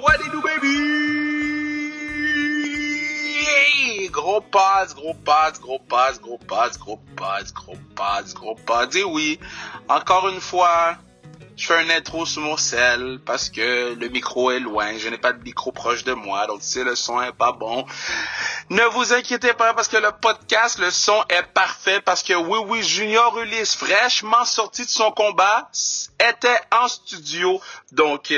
What it do, baby? Gros pass. Et oui, encore une fois, je fais un intro sur mon cell parce que le micro est loin. Je n'ai pas de micro proche de moi, donc si le son est pas bon, ne vous inquiétez pas parce que le podcast, le son est parfait parce que oui, Junior Ulysse, fraîchement sorti de son combat, était en studio. Donc,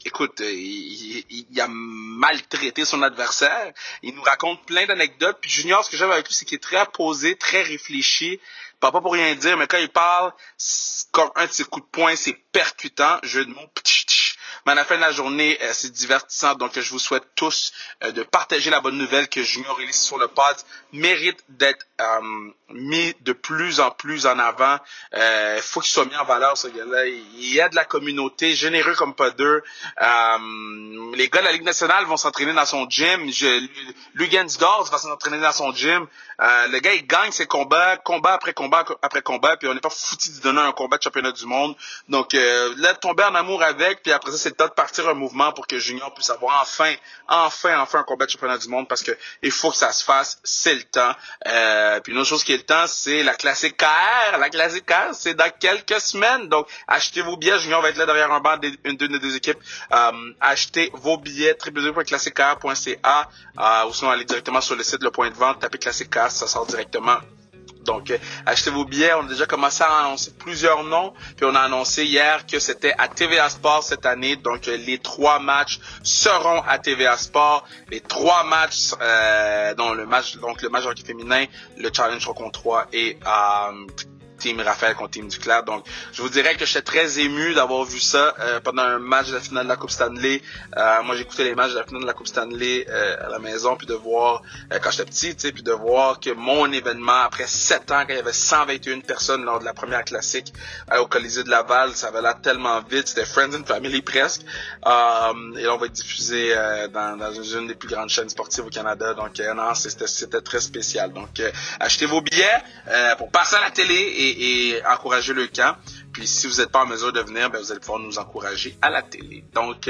écoute, il a maltraité son adversaire. Il nous raconte plein d'anecdotes. Puis Junior, ce que j'aime avec lui, c'est qu'il est très posé, très réfléchi. Pas pour rien dire, mais quand il parle, comme un de ses coups de poing, c'est percutant. Jeu de mots. Mais à la fin de la journée, c'est divertissant. Donc, je vous souhaite tous de partager la bonne nouvelle que Junior Ulysse sur le pod mérite d'être mis de plus en plus en avant. Faut qu'il soit mis en valeur, ce gars-là. Il y a de la communauté, généreux comme pas deux. Les gars de la Ligue nationale vont s'entraîner dans son gym. Lugansgård va s'entraîner dans son gym. Le gars, il gagne ses combat après combat, puis on n'est pas foutu de donner un combat de championnat du monde. Donc, là, tomber en amour avec, puis après ça, c'est le temps de partir un mouvement pour que Junior puisse avoir enfin un combat de championnat du monde, parce que il faut que ça se fasse, c'est le temps. Puis une autre chose qui est le temps, c'est la Classique KR. La Classique KR, c'est dans quelques semaines. Donc, achetez vos billets. Junior va être là derrière un banc d'une des deux équipes. Achetez vos billets, www.classiquekr.ca, ou sinon allez directement sur le site, le point de vente, tapez Classique KR, ça sort directement. Donc, achetez vos billets. On a déjà commencé à annoncer plusieurs noms. Puis on a annoncé hier que c'était à TVA Sport cette année. Donc, les 3 matchs seront à TVA Sport. Les 3 matchs, dont le match hockey féminin, le Challenge 3 et Team Raphaël contre Team Duclair. Donc, je vous dirais que j'étais très ému d'avoir vu ça pendant un match de la finale de la Coupe Stanley. Moi, j'écoutais les matchs de la finale de la Coupe Stanley à la maison, puis de voir, quand j'étais petit, tu sais, puis de voir que mon événement, après 7 ans, quand il y avait 121 personnes lors de la première classique au Colisée de Laval, ça avait l'air tellement vite. C'était Friends and Family presque. Et là, on va être diffusé dans une des plus grandes chaînes sportives au Canada. Donc, non, c'était très spécial. Donc, achetez vos billets pour passer à la télé et encourager le camp. Puis si vous n'êtes pas en mesure de venir, ben vous allez pouvoir nous encourager à la télé. Donc,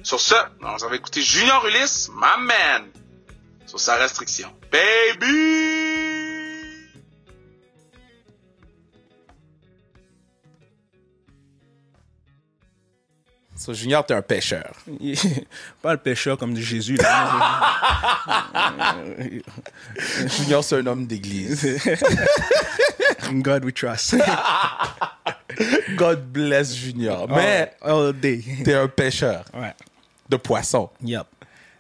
sur ce, on va écouter Junior Ulysse, my man, sur sa restriction. Baby! So, Junior, t'es un pêcheur. Pas le pêcheur comme dit Jésus. Là. Junior, c'est un homme d'église. In God we trust. God bless Junior. Mais all day. T'es un pêcheur. Ouais. De poissons. Yep.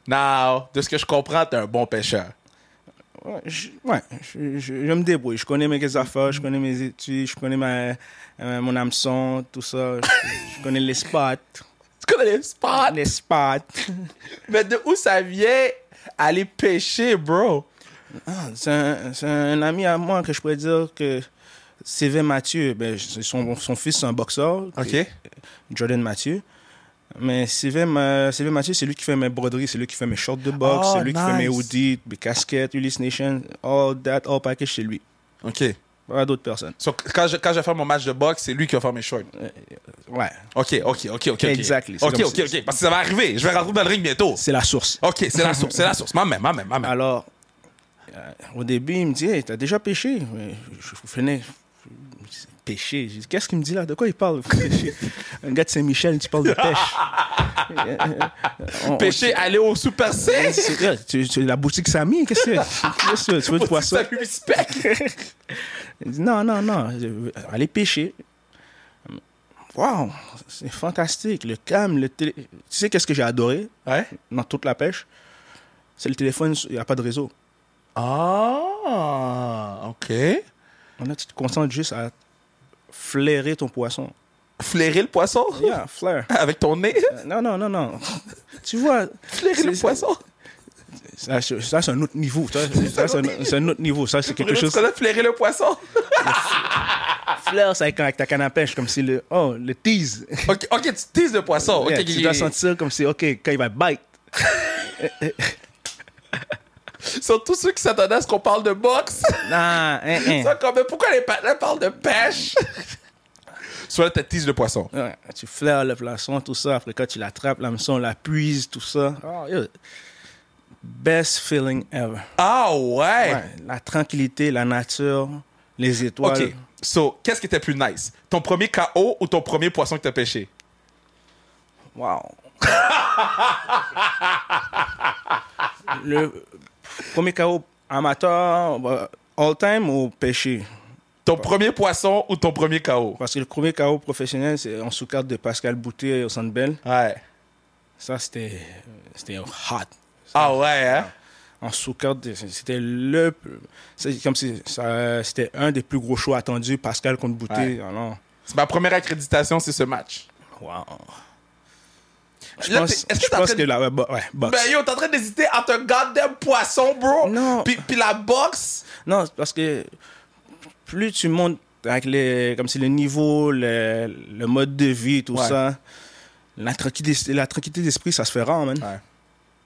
Now, de ce que je comprends, t'es un bon pêcheur. Ouais, je me débrouille. Je connais mes affaires, je connais mes études, je connais mon hameçon, tout ça. Je connais les spots. Tu connais les spots? Les spots. Mais de où ça vient aller pêcher, bro? C'est un ami à moi que je pourrais dire que Sylvain Mathieu, ben, son fils, c'est un boxeur. OK. Jordan Mathieu. Mais Sylvain Mathieu, c'est lui qui fait mes broderies, c'est lui qui fait mes shorts de boxe, c'est lui qui fait mes hoodies, mes casquettes, Ulysse Nation, all package, c'est lui. OK. Pas d'autres personnes. So, quand je vais faire mon match de boxe, c'est lui qui va faire mes shorts. Ouais. OK. Exactly. OK. Parce que ça va arriver. Je vais rentrer dans le ring bientôt. C'est la source. OK, c'est la source. Ma même. Alors, au début, il me dit, hey, t'as déjà pêché? Je venais pêcher. J'ai dit, qu'est-ce qu'il me dit là? De quoi il parle? Un gars de Saint-Michel, tu parles de pêche. Pêcher, aller au Super C? C'est la boutique Samy, qu'est-ce que tu veux du poisson? Ça lui respecte. Il dit, non, allez pêcher. Wow, c'est fantastique. Le calme, Tu sais qu'est-ce que j'ai adoré dans toute la pêche? C'est le téléphone, il n'y a pas de réseau. Ah, OK. Là, tu te concentres juste à flairer ton poisson. Flairer le poisson? Yeah, flair. Avec ton nez? Non. Tu vois... Flairer le poisson? Ça, c'est un autre niveau. C'est un autre niveau. Ça, c'est quelque chose... Tu connais flairer le poisson? Flair, c'est avec ta canne à pêche, comme si le tease. OK, tu teases le poisson. Yeah, OK. Tu dois sentir comme si, OK, quand il va bite. Sont tous ceux qui s'attendaient à ce qu'on parle de boxe. Non, Ça, comme, pourquoi les partenaires parlent de pêche? Soit là, tu teases le poisson. Ouais, tu flaires le poisson, tout ça. Après, quand tu l'attrapes, l'hameçon, la puise, tout ça. Oh, yeah. Best feeling ever. Ah ouais? Ouais, la tranquillité, la nature, les étoiles. OK. So, qu'est-ce qui était plus nice? Ton premier KO ou ton premier poisson que t'as pêché? Wow. Le premier KO amateur, all time ou pêché? Ton premier poisson ou ton premier KO? Parce que le premier KO professionnel, c'est en sous-carte de Pascal Boutet au Centre Bell. Ouais. Ça, c'était hot. Ah ouais, hein? En sous-carte, c'était c'est comme si c'était un des plus gros shows attendus, Pascal contre Boutet. Ouais. Alors, C'est ma première accréditation, c'est ce match. wow. Là, Je pense que la boxe. Ben yo, t'es en train d'hésiter entre un goddamn poisson, bro. Non. Puis la boxe. Non, parce que plus tu montes avec comme si le niveau, le mode de vie, tout Ouais. ça, la tranquillité d'esprit, ça se fait rare, man.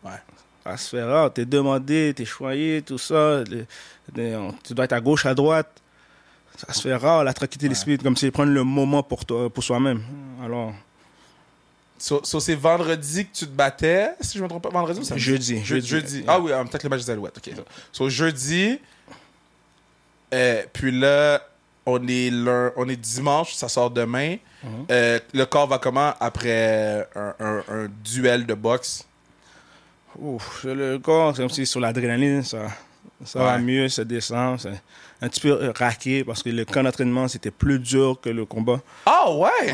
Ouais. Ça se fait rare. T'es demandé, t'es choyé, tout ça. Tu dois être à gauche, à droite. Ça se fait rare, la tranquillité d'esprit, comme si prendre le moment pour toi, pour soi-même. Alors, So, c'est vendredi que tu te battais, si je me trompe pas, vendredi ou samedi? Jeudi. Ah oui, peut-être le match des Alouettes. OK. So, jeudi, puis là, on est dimanche, ça sort demain. Le corps va comment après un duel de boxe? ouf, le corps, c'est comme si sur l'adrénaline, ça va mieux, ça descend. C'est un petit peu raqué parce que le camp d'entraînement, c'était plus dur que le combat. Ah ouais? Ouais,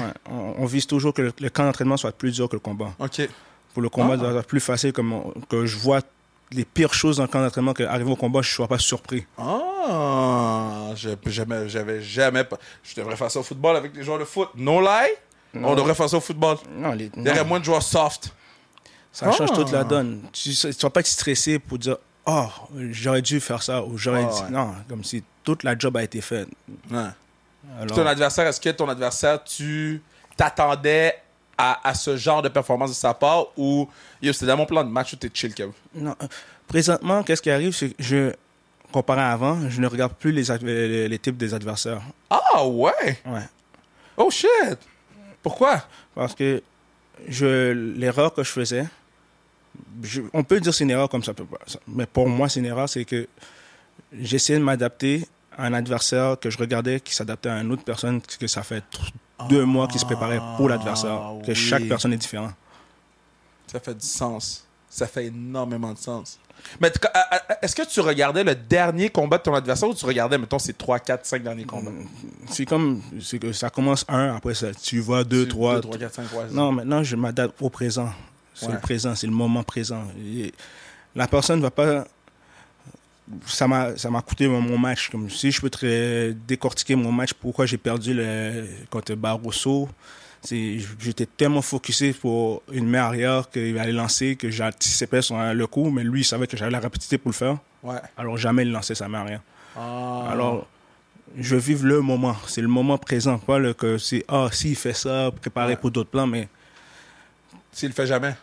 on vise toujours que le camp d'entraînement soit plus dur que le combat. OK. Pour le combat, ça doit être plus facile, que je vois les pires choses dans le camp d'entraînement, qu'arriver au combat, je ne sois pas surpris. Ah, j'avais jamais... Je devrais faire ça au football avec les joueurs de foot. No lie? Non. On devrait faire ça au football. Non, Il y aurait moins de joueurs soft. ça change toute la donne. Tu ne vas pas être stressé pour dire « Oh, j'aurais dû faire ça » ou « j'aurais dit... Ouais. Non, comme si toute la job a été faite. Ouais. Alors, Ton adversaire, est-ce que ton adversaire, tu t'attendais à ce genre de performance de sa part ou c'était dans mon plan de match où t'es chill, Kev? non, présentement, qu'est-ce qui arrive, c'est que comparé à avant, je ne regarde plus les types des adversaires. Ah ouais? Ouais. Oh shit! Pourquoi? Parce que l'erreur que je faisais, on peut dire que c'est une erreur comme ça, mais pour moi, c'est une erreur, c'est que j'essayais de m'adapter à un adversaire que je regardais qui s'adaptait à une autre personne, que ça fait 2 mois qu'il se préparait pour l'adversaire, que chaque personne est différente. Ça fait du sens. Ça fait énormément de sens. Mais est-ce que tu regardais le dernier combat de ton adversaire ou tu regardais, mettons, ces 3, 4, 5 derniers combats? C'est que ça commence 1, après ça, tu vas 2, 3. 2, 3, 4, 5, 3. Non, maintenant, je m'adapte au présent. C'est le présent, c'est le moment présent. Et la personne ne va pas... Ça m'a coûté mon match. Comme si je peux te décortiquer mon match, pourquoi j'ai perdu contre Barroso. J'étais tellement focusé pour une main arrière qu'il allait lancer que j'anticipais le coup, mais lui, il savait que j'avais la rapidité pour le faire. Ouais. Alors, jamais il lançait sa main arrière. Ah. Alors, je vive le moment. C'est le moment présent. Pas que c'est, s'il fait ça, préparé pour d'autres plans, mais... S'il le fait jamais.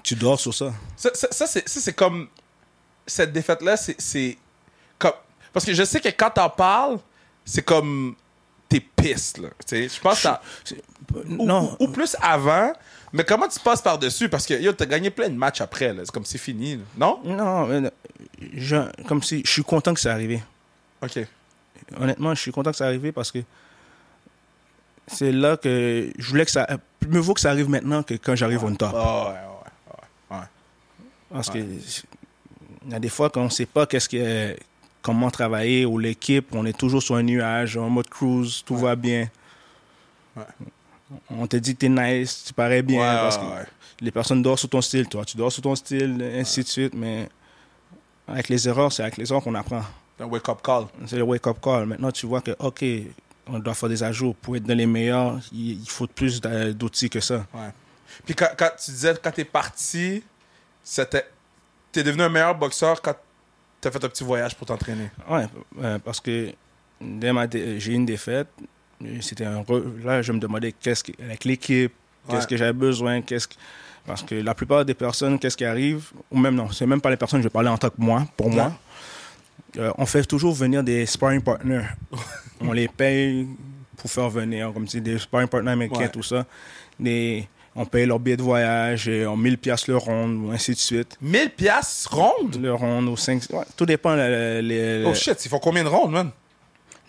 Tu dors sur ça. Ça, c'est comme... Cette défaite-là, c'est comme... Parce que je sais que quand t'en parles, c'est comme... T'es piste, là. Je pense Non. Ou plus avant, mais comment tu passes par-dessus? Parce que, yo, t'as gagné plein de matchs après, là. C'est comme c'est fini, là. Non? Non, mais comme si... Je suis content que c'est arrivé. OK. Honnêtement, je suis content que ça arrive parce que c'est là que je voulais que ça... Mieux vaut que ça arrive maintenant que quand j'arrive on top. Ouais. Parce que il y a des fois qu'on ne sait pas comment travailler ou l'équipe, on est toujours sur un nuage, en mode cruise, tout va bien. Ouais. On te dit que t'es nice, tu parais bien parce que les personnes dorment sur ton style, toi tu dors sur ton style, ainsi de suite, mais avec les erreurs, c'est avec les erreurs qu'on apprend. C'est un wake-up call. C'est le wake-up call. Maintenant, tu vois que, OK, on doit faire des ajouts. Pour être dans les meilleurs, il faut plus d'outils que ça. Ouais. Puis quand tu disais, quand t'es parti, t'es devenu un meilleur boxeur quand t'as fait un petit voyage pour t'entraîner. Ouais, parce que j'ai eu une défaite. Là, je me demandais avec l'équipe, qu'est-ce que j'avais besoin, parce que la plupart des personnes, qu'est-ce qui arrive, ou même non, c'est même pas les personnes, je vais parler en tant que moi, pour moi. On fait toujours venir des sparring partners. On les paye pour faire venir, comme tu dis, des sparring partners américains, Ouais. tout ça. On paye leur billet de voyage, et on 1000 pièces le ronde, ou ainsi de suite. 1000 piastres rondes? Le ronde, ou 5... Ouais, tout dépend. Oh shit, ils font combien de rondes, man?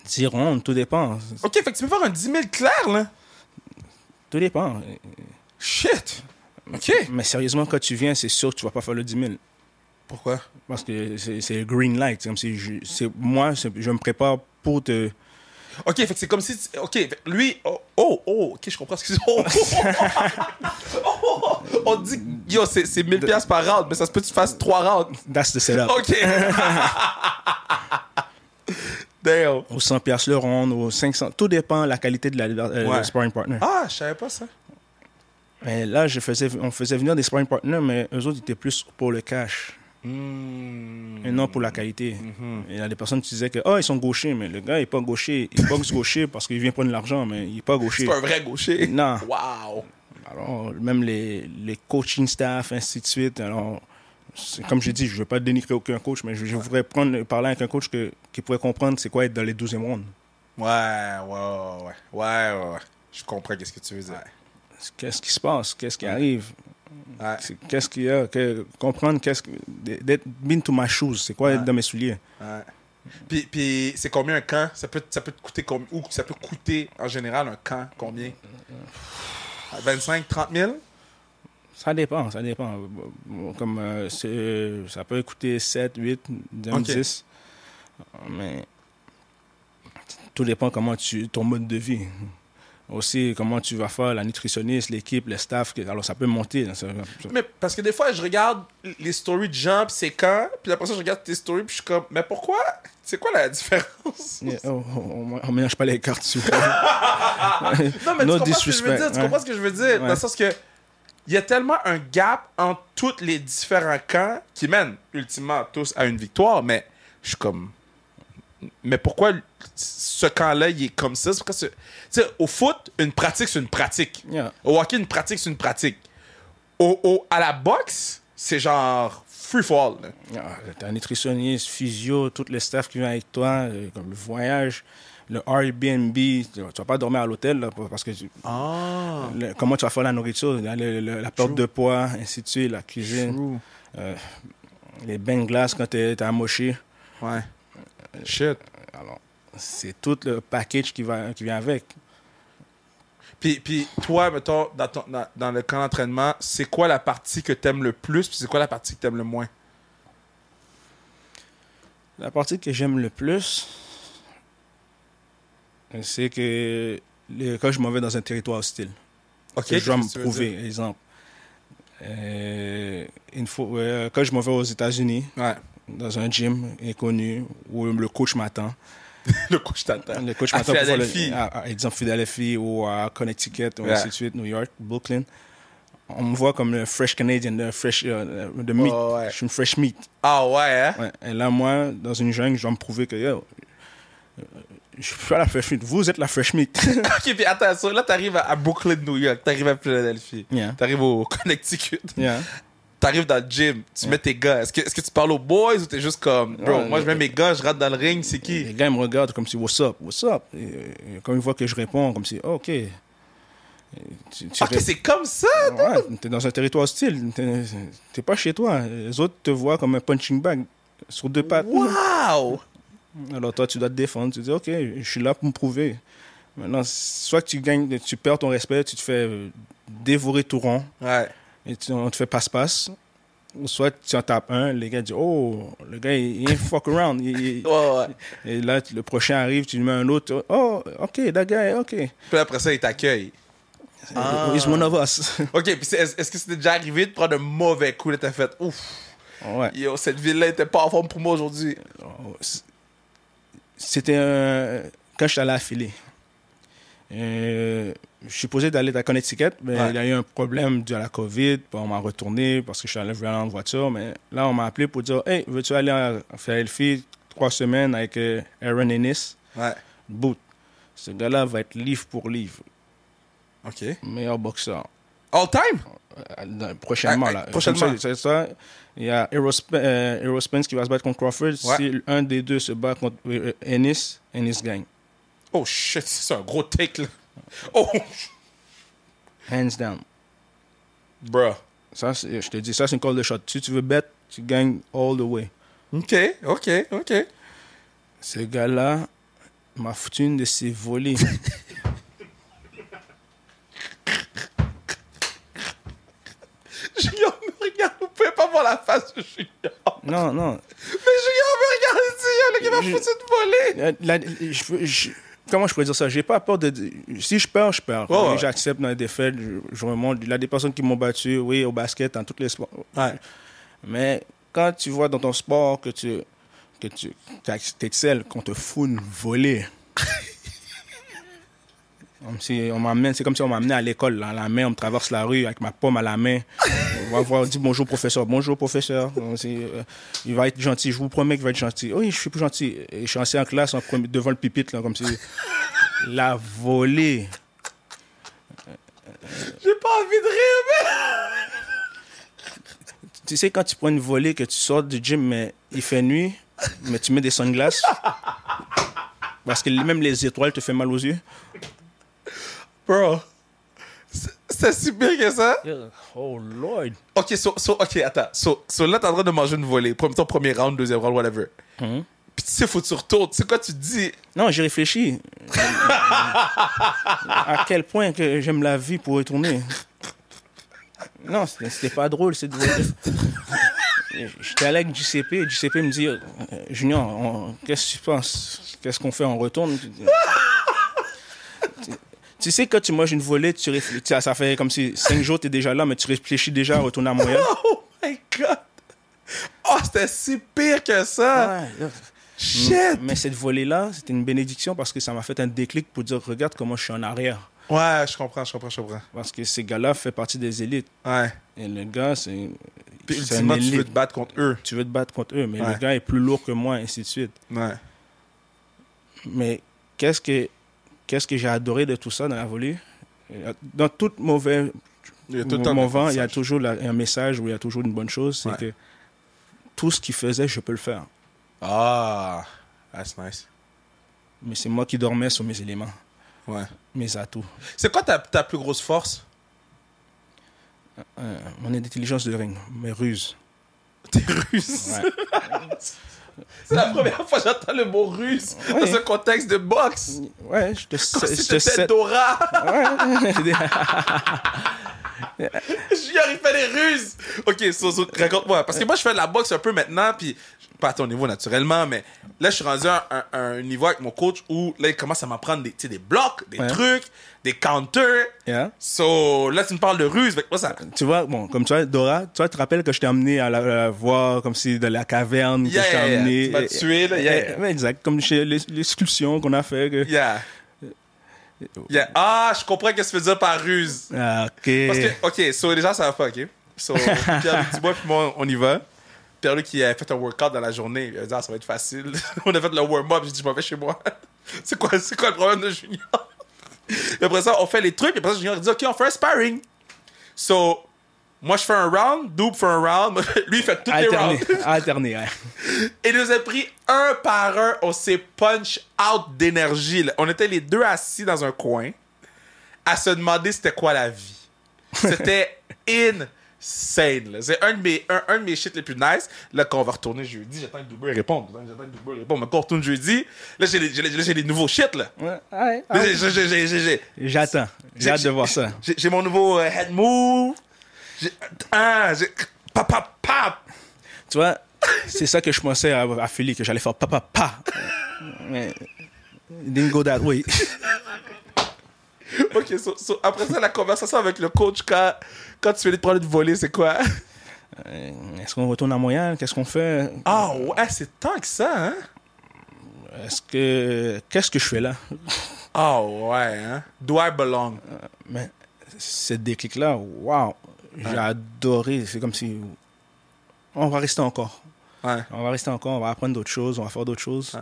10 rondes, tout dépend. Ok, fait que tu peux faire un 10 000 clair, là? Tout dépend. Shit! Ok. Mais sérieusement, quand tu viens, c'est sûr que tu vas pas faire le 10 000. Pourquoi? Parce que c'est le green light. C'est comme si je me prépare pour te... Ok, fait que c'est comme si... Ok, fait que lui... ok, je comprends ce que on dit, yo, c'est 1000 piastres par round, mais ça se peut que tu fasses 3 rounds. That's the setup. Ok. Damn. Ou 100 piastres le ronde, ou 500. Tout dépend de la qualité de Ouais. sparring partner. Ah, je savais pas ça. Mais là, on faisait venir des sparring partners, mais eux autres, ils étaient plus pour le cash. Et non pour la qualité. Il y a des personnes qui disaient que ils sont gauchers, mais le gars, il n'est pas gaucher. Il boxe gaucher parce qu'il vient prendre de l'argent, mais il n'est pas gaucher. C'est pas un vrai gaucher. Non. Wow. Alors, même les coaching staff, ainsi de suite. Alors, comme j'ai dit, je ne veux pas dénigrer aucun coach, mais je voudrais parler avec un coach qui pourrait comprendre c'est quoi être dans les 12e rounds. Ouais. Je comprends qu'est-ce que tu veux dire. Qu'est-ce qui se passe? Qu'est-ce qui arrive? Ouais. Qu'est-ce qu'il y a? Comprendre d'être been to my shoes. C'est quoi être dans mes souliers? Ouais. Puis c'est combien un camp? Ça peut te coûter combien? Ou ça peut coûter en général un camp combien? 25, 30 000? Ça dépend. Comme ça peut coûter 7, 8, 10. Mais tout dépend comment ton mode de vie. Aussi, comment tu vas faire, la nutritionniste, l'équipe, le staff. Alors, ça peut monter. Mais parce que des fois, je regarde les stories de gens, puis c'est quand, puis après ça, je regarde tes stories, puis je suis comme, mais pourquoi? C'est quoi la différence? On mélange pas les cartes, s'il vous plaît. Non, mais No tu comprends ce que je veux dire? Tu comprends ce que je veux dire? Dans le sens que il y a tellement un gap entre tous les différents camps qui mènent ultimement tous à une victoire, mais je suis comme... Mais pourquoi ce camp-là, il est comme ça? C'est parce que, tu sais, au foot, une pratique, c'est une pratique. Yeah. Au hockey, une pratique, c'est une pratique. À la boxe, c'est genre free fall. T'as un nutritionniste, physio, tout le staff qui vient avec toi, comme le voyage, le Airbnb. Tu vas pas dormir à l'hôtel là, parce que comment tu vas faire la nourriture, la perte de poids, ainsi de suite, la cuisine, les bains de glace quand t'es amoché. Ouais. Shit. Alors, c'est tout le package qui vient avec. Puis toi, mettons, dans le camp d'entraînement, c'est quoi la partie que t'aimes le plus, puis c'est quoi la partie que t'aimes le moins? La partie que j'aime le plus, c'est que quand je m'en vais dans un territoire hostile. Ok. Je dois me prouver, exemple. Quand je m'en vais aux États-Unis, dans un gym inconnu, où le coach m'attend. Le coach t'attend. Le coach à m'attend Philadelphie. à exemple Philadelphie ou à Connecticut, ou ainsi de suite, New York, Brooklyn. On me voit comme le fresh Canadian, de meat. Oh, ouais. Je suis une fresh meat. Ah ouais, hein? Ouais. Et là, moi, dans une jungle, je dois me prouver que je suis pas la fresh meat. Vous êtes la fresh meat. Ok, puis attends, là, t'arrives à Brooklyn, New York, t'arrives à Philadelphie, t'arrives au Connecticut. T'arrives dans le gym, tu mets tes gars. Est-ce que tu parles aux boys ou t'es juste comme, bro, moi je mets mes gars, je rentre dans le ring, c'est qui? Les gars, ils me regardent comme si, what's up? Et quand ils voient que je réponds, comme si, ok. Ok, c'est comme ça? Ouais, t'es dans un territoire hostile. T'es pas chez toi. Les autres te voient comme un punching bag sur 2 pattes. Wow! Alors toi, tu dois te défendre. Tu dis, ok, je suis là pour me prouver. Maintenant, soit tu gagnes, tu perds ton respect, tu te fais dévorer tout rond. Ouais. Et on te fait passe-passe. Ou soit tu en tapes un, les gars disent, oh, le gars, il ain't fuck around. Ouais. Et là, le prochain arrive, tu lui mets un autre. Oh, ok, that guy, ok. Puis après ça, il t'accueille. He's one of us. Ok, puis est-ce que c'était déjà arrivé de prendre un mauvais coup? Là, t'as fait, ouf. Ouais. Yo, cette ville-là était pas en forme pour moi aujourd'hui. C'était quand je suis allé à Philly. Je suis supposé d'aller à Connecticut, mais il y a eu un problème dû à la COVID. Puis on m'a retourné parce que je suis allé en voiture. Mais là, on m'a appelé pour dire, hey, veux-tu aller à Philadelphie 3 semaines avec Aaron Ennis? Ouais. Boot. Ce gars-là va être livre pour livre. Ok. Meilleur boxeur. All time? Prochainement, là. Prochainement. C'est ça. Il y a Errol Spence qui va se battre contre Crawford. Ouais. Si un des deux se bat contre Ennis gagne. Oh shit, c'est un gros take là. Oh! Hands down. Bruh. Ça, je te dis, ça, c'est une call de shot. Si tu veux bet, tu gagnes all the way. OK. Ce gars-là m'a foutu une de ses volées. Junior me regarde, vous pouvez pas voir la face de Junior. Non. Mais Junior me regarde et dit, le gars m'a foutu une volée. Comment je pourrais dire ça? J'ai pas peur de... Si je perds, je perds. Oh, ouais. J'accepte dans les défaites, je remonte. Il y a des personnes qui m'ont battu, oui, au basket, dans tous les sports. Ouais. Mais quand tu vois dans ton sport que tu excelles, qu'on te fout une volée... C'est comme si on m'amenait à l'école, là, à la main, on me traverse la rue avec ma pomme à la main. On va voir, dire bonjour professeur. Bonjour professeur. Il va être gentil, je vous promets qu'il va être gentil. Oui, je suis plus gentil. Et je suis assis en classe devant le pupitre, là, comme si... La volée. J'ai pas envie de rire, mais... Tu sais, quand tu prends une volée, que tu sors du gym, mais il fait nuit, mais tu mets des sunglasses, parce que même les étoiles te font mal aux yeux. Bro, c'est si pire que ça? Oh Lord. OK, OK, attends. So là, t'es en train de manger une volée. Ton premier round, deuxième round, whatever. Mm-hmm. Puis tu sais, faut que tu retournes. Tu sais quoi, tu te dis? Non, j'ai réfléchi. À quel point que j'aime la vie pour retourner. Non, c'était pas drôle, cette volée. J'étais allé avec JCP, et JCP me dit, Junior, qu'est-ce que tu penses? Qu'est-ce qu'on fait? On retourne? Tu sais, quand tu manges une volée, tu réfléchis. Ça fait comme si 5 jours, tu es déjà là, mais tu réfléchis déjà à retourner à Montréal. Oh my God! Oh, c'était si pire que ça! Ouais. Shit! Mais cette volée-là, c'était une bénédiction parce que ça m'a fait un déclic pour dire, regarde comment je suis en arrière. Ouais, je comprends. Parce que ces gars-là font partie des élites. Ouais. Et le gars, c'est... Puis ultimement, tu veux te battre contre eux. Tu veux te battre contre eux, mais le gars est plus lourd que moi, et ainsi de suite. Ouais. Mais qu'est-ce que j'ai adoré de tout ça dans la volée? Dans tout mauvais moment, il y a toujours un message où il y a toujours une bonne chose. C'est que tout ce qu'il faisait, je peux le faire. Ah, that's nice. Mais c'est moi qui dormais sur mes éléments. Ouais. Mes atouts. C'est quoi ta plus grosse force? Mon intelligence de ring, mes ruses. Tes ruses? Ouais. C'est la première fois que j'entends le mot ruse dans un contexte de boxe. Ouais, je te sais. Comme si t'étais Dora. Ouais. Junior, il fait des ruses. OK, raconte-moi. Parce que moi, je fais de la boxe un peu maintenant, puis pas à ton niveau naturellement, mais là, je suis rendu à un niveau avec mon coach où là, il commence à m'apprendre des blocs, des trucs, des counters. Yeah. So, là, tu me parles de ruse. Moi, ça... Tu vois, bon, comme tu vois, Dora, tu te rappelles que je t'ai amené à la voir comme si de la caverne, que je t'ai amené. Tu m'as tué, là. Ouais, exact, comme chez l'excursion qu'on a fait. Que... Ah, je comprends ce que tu veux dire par ruse. Ah, OK. Parce que, OK, so, les gens savent pas, OK? So, Pierre-Luc Dubois puis moi, on y va. Pierre-Luc qui a fait un workout dans la journée, il a dit, ça va être facile. On a fait le warm-up, j'ai dit, je m'en vais chez moi. C'est quoi le problème de Junior? Et après ça, on fait les trucs, et après ça, Junior dit, OK, on fait un sparring. So, moi, je fais un round, Double fait un round, lui, il fait tous les rounds. Alterné, ouais. Et il nous a pris un par un, on s'est punch out d'énergie. On était les deux assis dans un coin, à se demander c'était quoi la vie. C'était insane. Là. C'est un de mes shit les plus nice. Là, quand on va retourner jeudi, j'attends que Double réponde. Mais quand on retourne jeudi, là, j'ai les nouveaux shit, là. Ouais. J'attends. J'ai hâte de voir ça. J'ai mon nouveau head move. Pap. Tu vois, c'est ça que je pensais à Philly, que j'allais faire pa. Mais it didn't go that way. OK, so, après ça, la conversation avec le coach, quand tu viens de prendre une volée, c'est quoi? Est-ce qu'on retourne à Montréal? Qu'est-ce qu'on fait? Ah ouais, c'est tant que ça, hein? Qu'est-ce que je fais là? Ah ouais, hein? Do I belong? Mais ce déclic-là, wow! J'ai adoré. C'est comme si... On va rester encore. Ouais. On va rester encore, on va apprendre d'autres choses, on va faire d'autres choses. Ouais.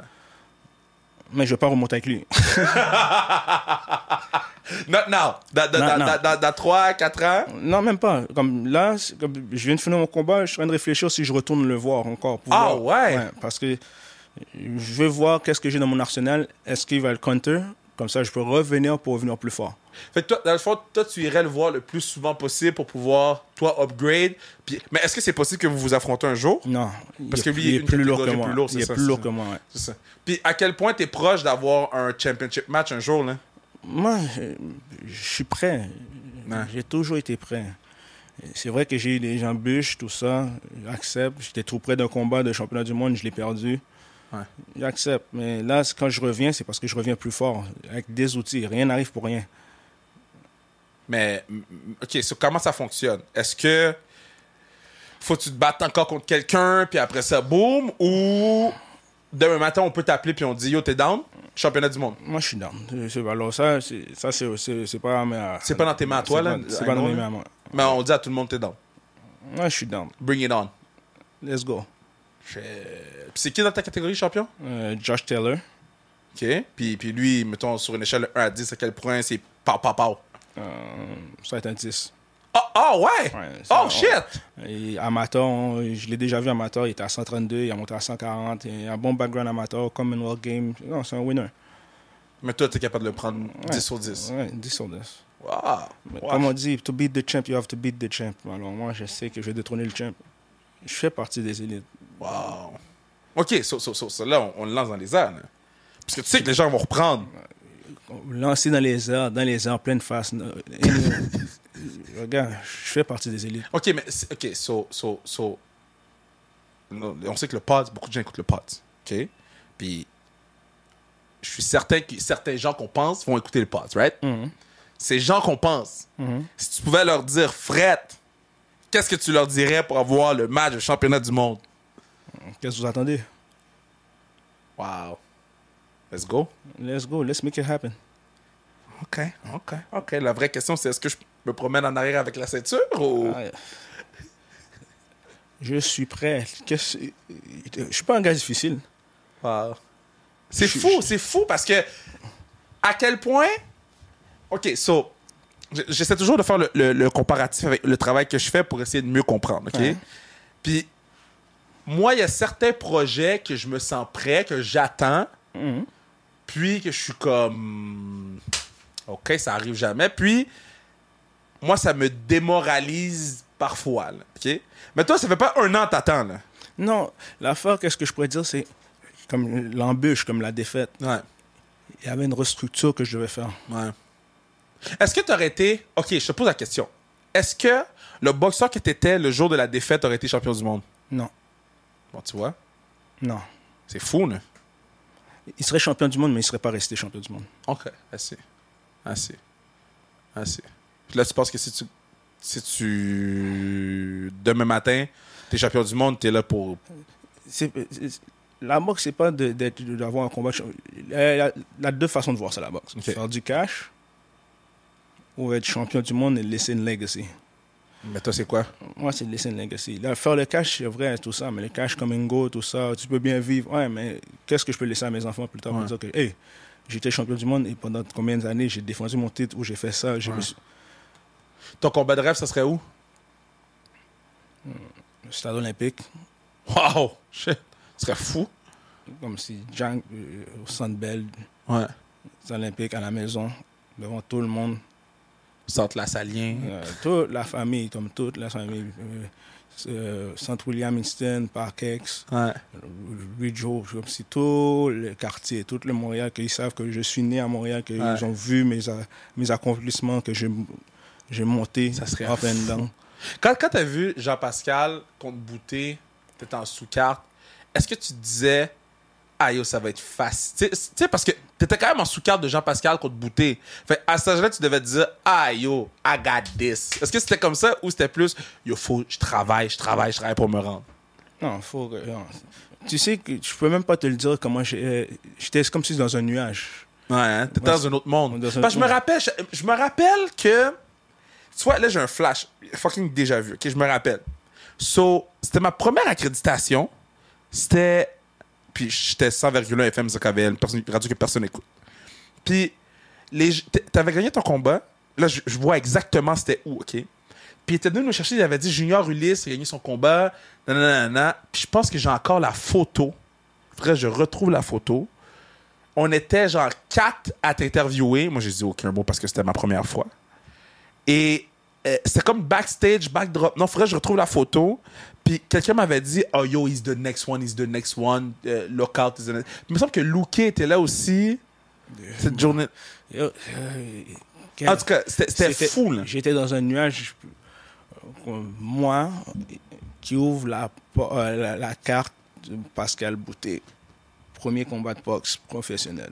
Mais je ne vais pas remonter avec lui. Not now. Dans 3, 4 ans? Non, même pas. Comme là, je viens de finir mon combat, je suis en train de réfléchir si je retourne le voir encore. Ouais? Parce que je veux voir qu'est-ce que j'ai dans mon arsenal. Est-ce qu'il va le counter Comme ça, je peux revenir pour revenir plus fort. Fait que toi, dans le fond, toi, tu irais le voir le plus souvent possible pour pouvoir, toi, upgrade. Puis, mais est-ce que c'est possible que vous vous affrontez un jour? Non. Parce que lui, il est plus lourd que moi. Il est plus lourd que moi, ouais. C'est ça. Puis à quel point t'es proche d'avoir un championship match un jour, là? Moi, je suis prêt. Ouais. J'ai toujours été prêt. C'est vrai que j'ai eu des embûches, tout ça. J'accepte. J'étais trop près d'un combat de championnat du monde, je l'ai perdu. Ouais. J'accepte. Mais là, quand je reviens, c'est parce que je reviens plus fort, avec des outils. Rien n'arrive pour rien. Mais, OK, comment ça fonctionne? Est-ce que faut que tu te battes encore contre quelqu'un, puis après ça, boum, ou demain matin, on peut t'appeler, puis on te dit, yo, t'es down? Championnat du monde. Moi, je suis down. Alors, ça c'est pas... C'est pas dans tes mains à toi, là? C'est pas dans mes mains à moi. Mais on dit à tout le monde, t'es down. Moi, je suis down. Bring it on. Let's go. Puis c'est qui dans ta catégorie champion? Josh Taylor. OK. Puis lui, mettons, sur une échelle de 1 à 10, à quel point c'est pow. Ça va être un 10. Oh ouais? Shit! Et amateur, je l'ai déjà vu amateur, il était à 132, il a monté à 140. Il a un bon background amateur, Commonwealth Game. Non, c'est un winner. Mais toi, t'es capable de le prendre 10 sur 10? Ouais, 10 sur 10. Wow! Comme on dit, to beat the champ, you have to beat the champ. Alors moi, je sais que je vais détrôner le champ. Je fais partie des élites. Wow! OK, là, on le lance dans les airs. Là. Parce que tu sais que les gens vont reprendre. Lancer dans les airs, pleine face. Regarde, je fais partie des élites. OK, mais... OK, on sait que le pod, beaucoup de gens écoutent le pod. OK? Puis, je suis certain que certains gens qu'on pense vont écouter le pod, right? Mm-hmm. Ces gens qu'on pense, si tu pouvais leur dire, Fred, qu'est-ce que tu leur dirais pour avoir le match de championnat du monde? Qu'est-ce que vous attendez? Wow. Let's go. Let's go. Let's make it happen. OK. La vraie question, c'est est-ce que je me promène en arrière avec la ceinture ou... Je suis prêt. Je suis pas un gars difficile. Wow. C'est fou parce que à quel point... OK, j'essaie toujours de faire le comparatif avec le travail que je fais pour essayer de mieux comprendre, OK? Ouais. Puis, moi, il y a certains projets que je me sens prêt, que j'attends, puis que je suis comme... OK, ça arrive jamais. Puis, moi, ça me démoralise parfois, là, OK? Mais toi, ça fait pas un an que t'attends, là. Non, l'affaire, qu'est-ce que je pourrais dire, c'est comme l'embûche, comme la défaite. Ouais. Il y avait une restructure que je devais faire. Ouais. Est-ce que tu aurais été... OK, je te pose la question. Est-ce que le boxeur que tu étais le jour de la défaite aurait été champion du monde? Non. Bon, tu vois? Non. C'est fou, là. Il serait champion du monde, mais il ne serait pas resté champion du monde. OK, assez. Là, tu penses que si tu... Demain matin, tu es champion du monde, tu es là pour... La boxe, c'est pas d'avoir un combat... Il y a deux façons de voir ça, la boxe. Okay. Faire du cash ou être champion du monde et laisser une legacy. Mais toi, c'est quoi? Moi, c'est laisser une legacy. Là, faire le cash, c'est vrai, tout ça, mais le cash comme un go, tout ça, tu peux bien vivre. Ouais, mais qu'est-ce que je peux laisser à mes enfants plus tard pour dire que, hey, j'étais champion du monde et pendant combien d'années, j'ai défendu mon titre ou j'ai fait ça. Ton combat de rêve, ça serait où? Le stade olympique. Wow! Shit! Ce serait fou. Comme si Jang au Centre Bell. Ouais. Les Olympiques à la maison, devant tout le monde. Centre La Salien. Toute la famille, comme toute la famille. Centre William Winston, Parkex, Ridgehoe, comme si tout le quartier, tout le Montréal, qu'ils savent que je suis né à Montréal, qu'ils ont vu mes accomplissements, que j'ai monté. Ça serait up and down. Quand tu as vu Jean-Pascal contre Bouté, tu étais en sous-carte, est-ce que tu te disais, ah yo, ça va être facile? Tu sais, parce que tu étais quand même en sous-carte de Jean-Pascal contre Bouté. Fait à cet âge-là, tu devais te dire, ah yo, I got this. Est-ce que c'était comme ça ou c'était plus, yo, faut, je travaille pour me rendre? Non, faut que. Non. Tu sais que je peux même pas te le dire comment j'étais comme si dans un nuage. Ouais, hein? T'étais dans un autre monde. Parce que je me rappelle que. Tu vois, là, j'ai un flash. Fucking déjà vu. OK, je me rappelle. So, c'était ma première accréditation. C'était... Puis j'étais 100,1 FM, ZKVL, radio que personne n'écoute. Puis, t'avais gagné ton combat. Là, je vois exactement c'était où, OK? Puis il était venu nous chercher, il avait dit Junior Ulysse a gagné son combat. Nanana. Puis je pense que j'ai encore la photo. Faudrait que je retrouve la photo. On était genre 4 à t'interviewer. Moi, j'ai dit aucun mot parce que c'était ma première fois. Et c'était comme backstage, backdrop. Non, faudrait que je retrouve la photo. Puis quelqu'un m'avait dit, oh yo, he's the next one. Lockout is the next. Il me semble que Luke était là aussi. Cette journée. En tout cas, c'était fou, là. J'étais dans un nuage. Moi, qui ouvre la carte de Pascal Boutet. Premier combat de boxe professionnel.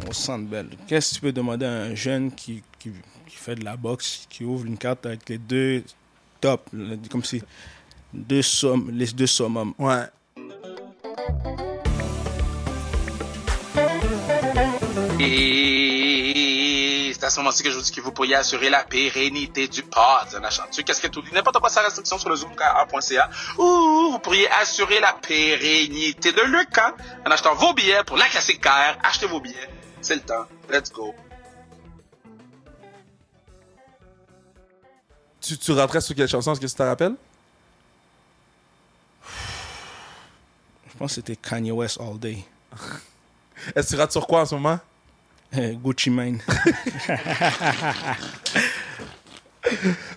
On se sent belle. Qu'est-ce que tu peux demander à un jeune qui fait de la boxe, qui ouvre une carte avec les deux tops, comme si les deux summums. Ouais. Et c'est à ce moment-ci que je vous dis que vous pourriez assurer la pérennité du pod en achetant qu'est-ce que tout dit, n'importe quoi, sa restriction sur le zoomcar.ca, ou vous pourriez assurer la pérennité de le camp en achetant vos billets pour la classique car. Achetez vos billets, c'est le temps, let's go. Tu rentrais sur quelle chanson, est-ce que tu te rappelles? Je pense que c'était Kanye West All Day. Est-ce que tu rates sur quoi en ce moment? Gucci Mane.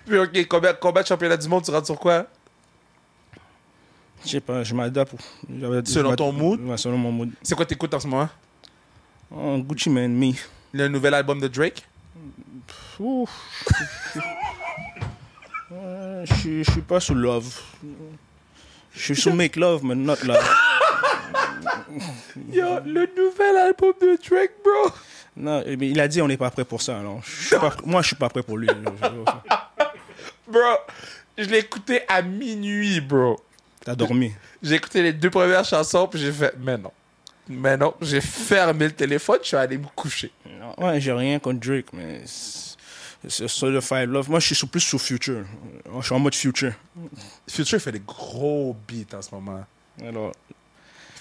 Puis ok, combien de championnats du monde tu rates sur quoi? Je sais pas, je m'adapte. Selon ton mood? Ouais, selon mon mood. C'est quoi t'écoutes en ce moment? Gucci Mane, me. Le nouvel album de Drake? Je suis pas sous love. Je suis sous make love, mais not love. Yo, le nouvel album de Drake, bro! Non, mais il a dit on n'est pas prêt pour ça. Alors. Moi, je suis pas prêt pour lui. Bro, je l'ai écouté à minuit, bro. T'as dormi? J'ai écouté les 2 premières chansons, puis j'ai fait, mais non. J'ai fermé le téléphone, je suis allé me coucher. Non, ouais, j'ai rien contre Drake, mais c'est Certified Love. Moi, je suis plus sous Future. Je suis en mode Future. Future fait des gros beats en ce moment. Alors, il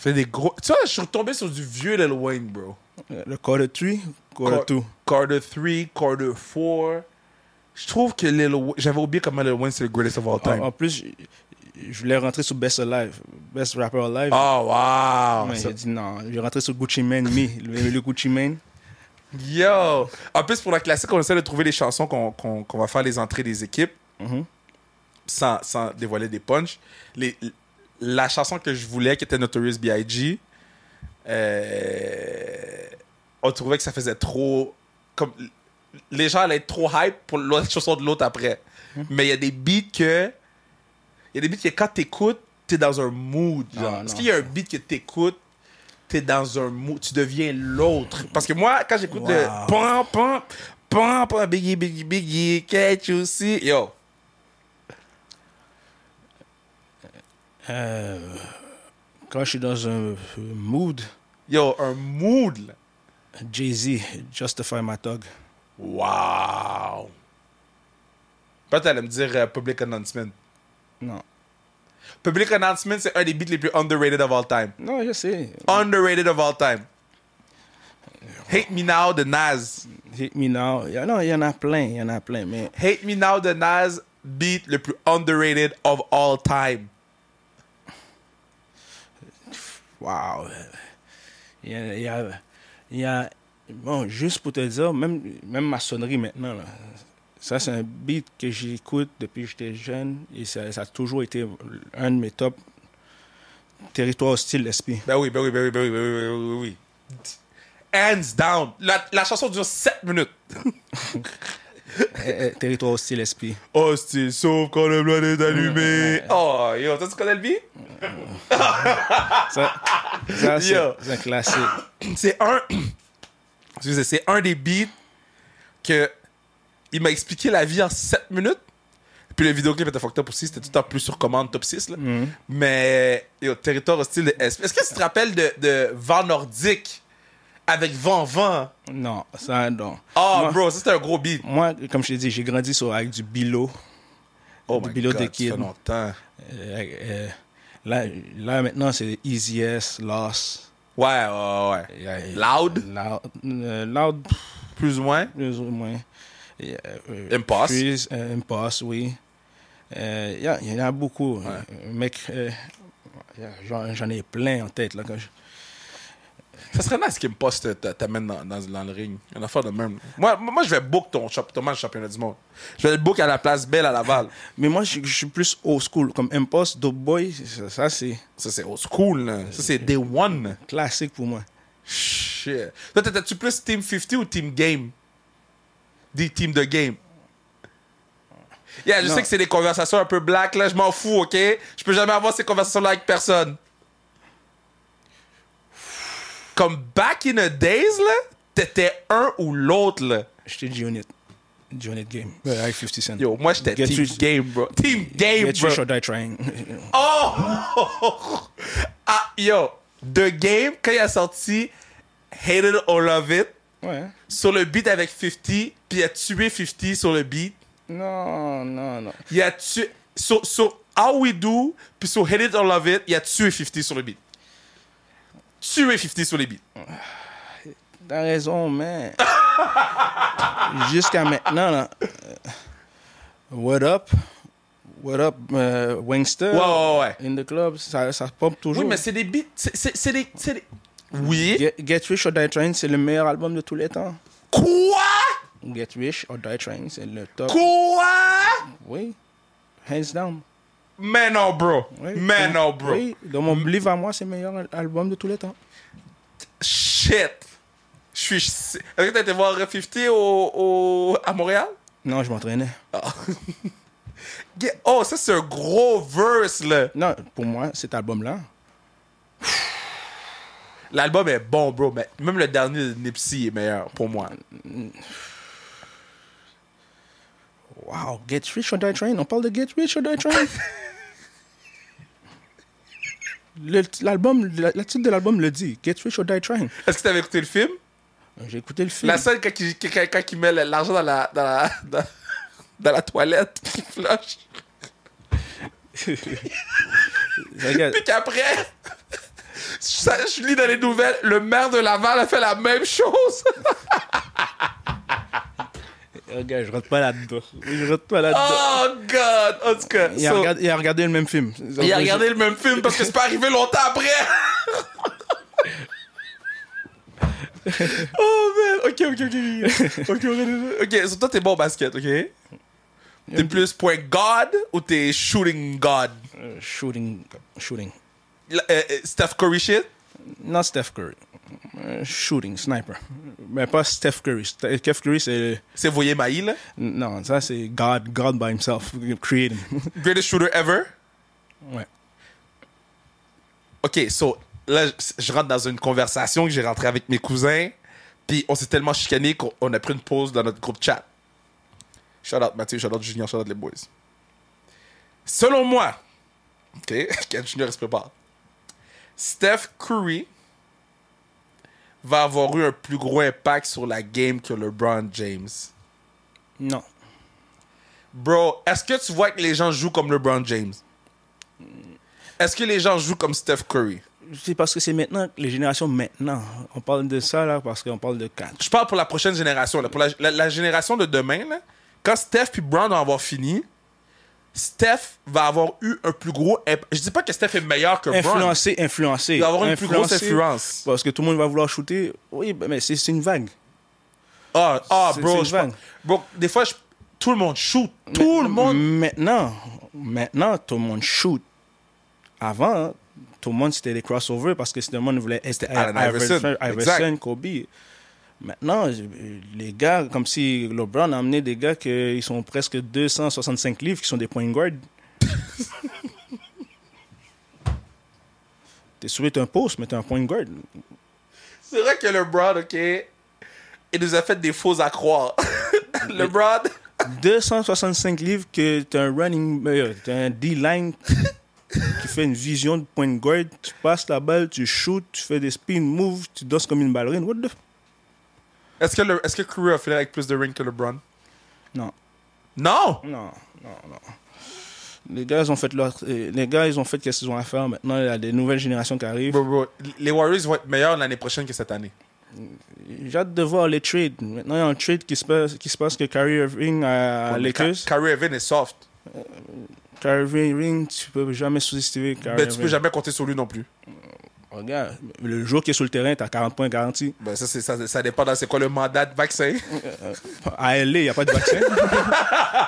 fait des gros... Tu vois, je suis retombé sur du vieux Lil Wayne, bro. Le Carter 3, Carter 2. Carter 3, Carter 4. Je trouve que Lil Wayne... J'avais oublié comment Lil Wayne, c'est le greatest of all time. En plus, je voulais rentrer sur Best Alive. Best Rapper Alive. Oh, wow! Mais j'ai dit non. J'ai rentré sur Gucci Mane, le Gucci Mane. Yo! En plus, pour la classique, on essaie de trouver les chansons qu'on va faire les entrées des équipes. Sans dévoiler des punchs. La chanson que je voulais, qui était Notorious B.I.G., on trouvait que ça faisait trop... Comme, les gens allaient être trop hype pour l'autre chanson de l'autre après. Mais il y a des beats que... quand t'écoutes, t'es dans un mood. Parce qu'il y a un beat que t'écoutes, t'es dans un mood, tu deviens l'autre. Parce que moi, quand j'écoute le... Pom, biggie, catch you see... Yo! Quand je suis dans un mood... Yo, un mood, là. Jay-Z, Justify My Thug. Wow! Peut-être t'allais me dire Public Announcement. Non. Public Announcement, c'est un des beats les plus underrated of all time. Non, je sais. Underrated of all time. Hate Me Now de Nas. Hate Me Now. Non, il y en a plein, mais... Hate Me Now de Nas, beat le plus underrated of all time. Wow. Il y a... Bon, juste pour te dire, même ma sonnerie maintenant, là, ça, c'est un beat que j'écoute depuis que j'étais jeune et ça a toujours été un de mes top. Territoire hostile, SP. Ben oui. Hands down. La chanson dure 7 minutes. Territoire hostile, SP. Hostile, sauf quand le blanc est allumé. Oh, yo, toi, tu connais le beat? Ça c'est un classique. C'est un des beats que il m'a expliqué la vie en 7 minutes. Puis le vidéoclip était fucked up aussi. C'était tout en plus sur commande, top 6. Là. Mais, yo, territoire hostile de SP. Est-ce que tu te rappelles de Vent Nordique avec Vent? Non, ça, non. Oh, bro, ça, c'était un gros beat. Moi, comme je t'ai dit, j'ai grandi avec du Bilo. Oh my God, ça fait longtemps. Là, maintenant, c'est Easy S, Lost. Ouais. Loud? Loud. Plus ou moins? Impasse, oui. Il y en a beaucoup. Ouais. Mec, J'en ai plein en tête, là, quand je... Ça serait nice qu'il me poste t'amène dans le ring. Une affaire de même. Moi je vais book ton match championnat du monde. Je vais le book à la Place Belle à Laval. Mais moi, je suis plus old school. Comme Impost, Dope Boy, ça c'est... Ça, c'est old school, là. Ça, c'est day one. Classique pour moi. Shit. Toi, t'es-tu plus Team 50 ou Team Game? Des teams de game. Yeah, je sais que c'est des conversations un peu black, là. Je m'en fous, OK? Je peux jamais avoir ces conversations-là avec personne. Comme back in the days, là, t'étais un ou l'autre, là. J'étais G-Unit Game. Avec 50 Cent. Yo, moi, j'étais Team Game, bro. Team Game, Get bro. Rich or Die Trying. Oh! Ah, yo. The Game, quand il a sorti Hate It or Love It, Ouais. sur le beat avec 50, puis il a tué 50 sur le beat. Non. Il a tué... Sur How We Do, puis sur Hate It or Love It, il a tué 50 sur le beat. Tué 50 sur les beats. T'as raison, mais... Jusqu'à maintenant, là... What up, Wingster? Ouais. In the club, ça pop toujours. Oui, mais c'est des beats... C'est des... Oui. Get Rich or Die Trying, c'est le meilleur album de tous les temps. Quoi? Get Rich or Die Trying, c'est le top. Quoi? Oui. Hands down. Mais non, bro. Oui. Mais non, bro. Oui, dans mon livre à moi, c'est le meilleur album de tous les temps. Shit. Est-ce que t'as été voir 50 à Montréal? Non, je m'entraînais. Oh, ça, c'est un gros verse, là. Non, pour moi, cet album-là... L'album est bon, bro, mais même le dernier de Nipsey est meilleur, pour moi. Wow, Get Rich or Die Trying. On parle de Get Rich or Die Trying. La titre de l'album le dit. Get Rich or Die Trying. Est-ce que t'avais écouté le film? J'ai écouté le film. La scène quand il met l'argent dans la toilette, qui flush. Puis qu'après, je lis dans les nouvelles, le maire de Laval a fait la même chose. Regarde, je rentre pas là-dedans. Oh, God! En tout cas, il a regardé le même film. Il a regardé le même film parce que c'est pas arrivé longtemps après. Oh, man! OK, so toi, t'es bon au basket, OK? T'es plus point God ou t'es shooting God? Shooting. Steph Curry shit? Non, Steph Curry. Shooting, sniper. Mais pas Steph Curry. Steph Curry, c'est... C'est Voyer Maï, là? Non, ça, c'est God by himself. Create him. Greatest shooter ever? Ouais. OK, so, là, je rentre dans une conversation que j'ai rentrée avec mes cousins, puis on s'est tellement chicané qu'on a pris une pause dans notre groupe chat. Shout out Mathieu, shout out Junior, shout out les boys. Selon moi, OK, quand Junior se prépare, Steph Curry va avoir eu un plus gros impact sur la game que LeBron James. Non. Bro, est-ce que tu vois que les gens jouent comme LeBron James? Est-ce que les gens jouent comme Steph Curry? C'est parce que c'est maintenant, les générations maintenant. On parle de ça, là, parce qu'on parle de 4. Je parle pour la prochaine génération. Là, pour la génération de demain, là, quand Steph et Brown vont avoir fini, Steph va avoir eu un plus gros... Je dis pas que Steph est meilleur que Brown. Influencé. Il va avoir une plus grosse influence. Parce que tout le monde va vouloir shooter. Oui, mais c'est une vague. Bro, une vague. Bro, des fois, tout le monde shoot. Tout le monde... Maintenant, tout le monde shoot. Avant, tout le monde, c'était des crossovers parce que tout le monde voulait être Iverson, Kobe. Maintenant, les gars, comme si LeBron a amené des gars qui sont presque 265 livres, qui sont des point guard. T'es sûr t'es un poste, mais t'es un point guard. C'est vrai que LeBron, OK, il nous a fait des faux à croire. LeBron... 265 livres que t'es un t'es un D-line qui fait une vision de point guard, tu passes la balle, tu shoots, tu fais des spin moves, tu danses comme une ballerine. What the... Est-ce que Curry a fait avec plus de rings que LeBron? Non. Non? Non. Les gars, ils ont fait qu'est-ce qu'ils ont à faire. Maintenant, il y a des nouvelles générations qui arrivent. Bro, les Warriors vont être meilleurs l'année prochaine que cette année. J'ai hâte de voir les trades. Maintenant, il y a un trade qui se passe que Kyrie Irving à Lakers. Kyrie Irving est soft. Kyrie Irving, tu peux jamais sous-estimer Kyrie Ben, tu peux jamais compter sur lui non plus. Regarde, le jour qui est sur le terrain, tu as 40 points garantis. Ben, ça dépend dans c'est quoi le mandat de vaccin. À LA, il n'y a pas de vaccin.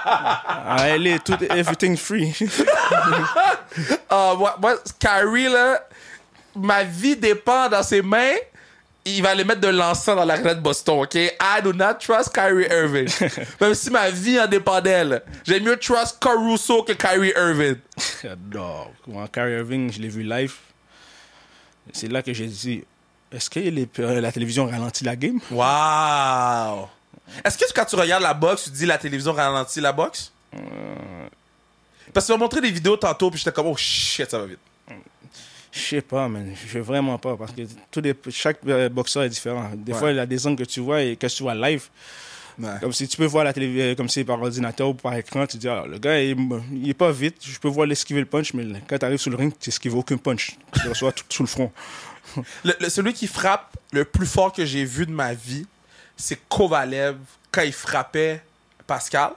À LA, everything free. Moi, Kyrie, là, ma vie dépend dans ses mains. Il va aller mettre de l'encens dans l'arena de Boston, OK? I do not trust Kyrie Irving. Même si ma vie en dépendait, là. J'aime mieux trust Caruso que Kyrie Irving. J'adore. Moi, Kyrie Irving, je l'ai vu live. C'est là que j'ai dit, est-ce que la télévision ralentit la game? Wow! Est-ce que quand tu regardes la boxe, tu dis la télévision ralentit la boxe? Parce que tu m'as montré des vidéos tantôt, puis j'étais comme, oh shit, ça va vite. Je sais pas, man. Je veux vraiment pas. Parce que chaque boxeur est différent. Des fois, il y a des angles que tu vois et que tu vois live. Ouais. Comme si tu peux voir la télévision comme si par ordinateur ou par écran, tu dis, le gars, il est pas vite. Je peux voir l'esquiver le punch, mais quand tu arrives sur le ring, tu n'esquives aucun punch. Tu le reçois tout sous le front. Celui qui frappe le plus fort que j'ai vu de ma vie, c'est Kovalev quand il frappait Pascal.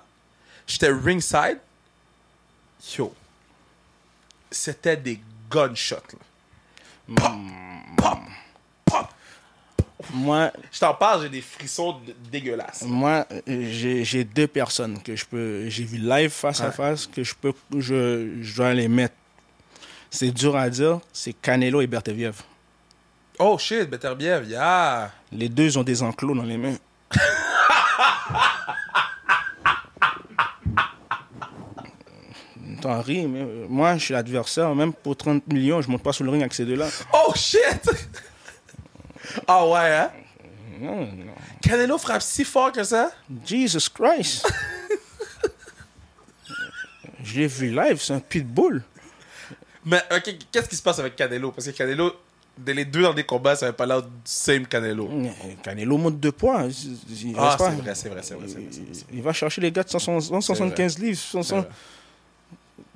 J'étais ringside. Yo. C'était des gunshots. Pop. Moi, je t'en parle, j'ai des frissons dégueulasses. Moi, j'ai deux personnes que j'ai vu live face à face que je dois les mettre. C'est dur à dire, c'est Canelo et Berteviev. Oh shit, Berteviev, yeah. Les deux ont des enclos dans les mains. T'en ris, mais moi, je suis l'adversaire. Même pour 30 millions, je monte pas sur le ring avec ces deux-là. Oh shit! Ah ouais, hein? Non. Canelo frappe si fort que ça? Jesus Christ! Je l'ai vu live, c'est un pitbull. Mais ok, qu'est-ce qui se passe avec Canelo? Parce que Canelo, les deux dans des combats, ça n'avait pas l'air du same Canelo. Canelo monte de poids. C'est vrai. Il va chercher les gars de 175 livres.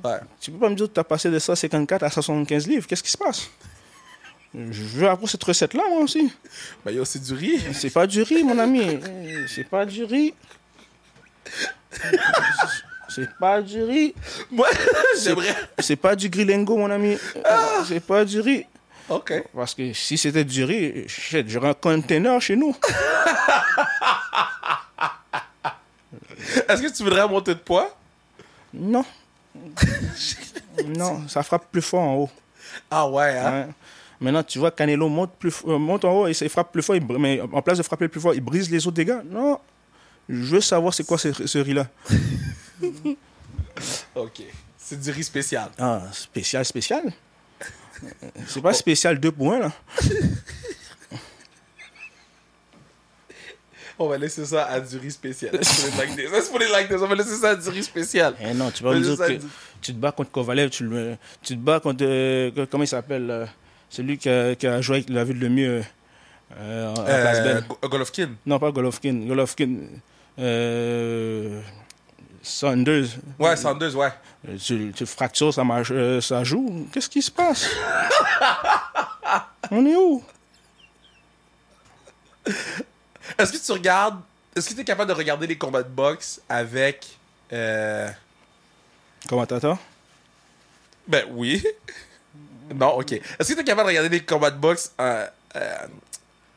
Ouais. Tu peux pas me dire que tu as passé de 154 à 175 livres. Qu'est-ce qui se passe? Je veux avoir cette recette-là, moi aussi. Ben yo, c'est du riz. C'est pas du riz, mon ami. C'est pas du riz. C'est pas du riz. Moi, j'aimerais... C'est pas du grillengo, mon ami. C'est pas du riz. OK. Parce que si c'était du riz, j'aurais un container chez nous. Est-ce que tu voudrais monter de poids? Non. Non, ça frappe plus fort en haut. Ah ouais, hein? Ouais. Maintenant, tu vois, Canelo monte en haut et il frappe plus fort, mais en place de frapper plus fort, il brise les autres dégâts. Non. Je veux savoir c'est quoi ce riz-là. OK. C'est du riz spécial. Ah, spécial. C'est pas spécial 2 pour 1, là. On va laisser ça à du riz spécial. C'est pour les like des. On va laisser ça à du riz spécial. Eh non, tu vas me dire que tu te bats contre Kovalev, tu te bats contre... comment il s'appelle celui qui a joué avec la ville le mieux en place belle. Golovkin. Non, pas Golovkin. Saunders. Ouais, Saunders, ouais. Tu fractures ça joue. Qu'est-ce qui se passe? On est où? Est-ce que tu es capable de regarder les combats de boxe avec... Commentateur? Ben oui. Non, OK. Est-ce que tu es capable de regarder les combats de boxe